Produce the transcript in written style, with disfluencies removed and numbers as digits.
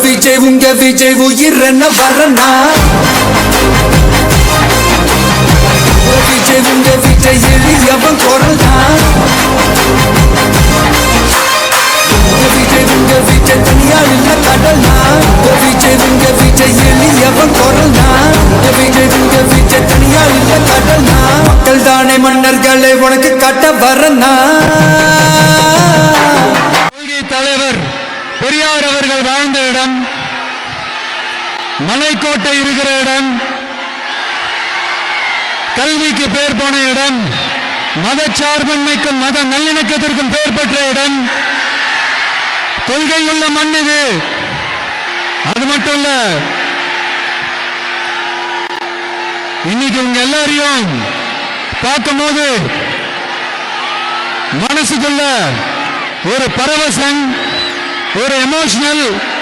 விஜய் உங்க விஜய் உயிர் என்ன வரனா விஜய் உங்க விஜய் எளியவன் குரல்னா விஜய் உங்க விஜய் தனியால் இல்ல கடல்னா விஜய் உங்க விஜய் எளியவன் குரல்னா விஜய் உங்க விஜய் தனியால் இல்ல கடல்னா மக்கள் தானே மன்னர்களை உனக்கு காட்ட வரனா தலைவர் பெரியார் அவர்கள் வாழ்ந்த இடம், மலைக்கோட்டை இருக்கிற இடம், கல்விக்கு பெயர் போன இடம், மதச்சார்பின்மைக்கும் மத நல்லிணக்கத்திற்கும் பெயர் பெற்ற இடம், கொள்கை உள்ள மண் இது. அது மட்டும் இல்ல, இன்னைக்கு உங்க எல்லாரையும் பார்க்கும் போது மனசுக்குள்ள ஒரு பரவசம், ஒரு எமோஷனல்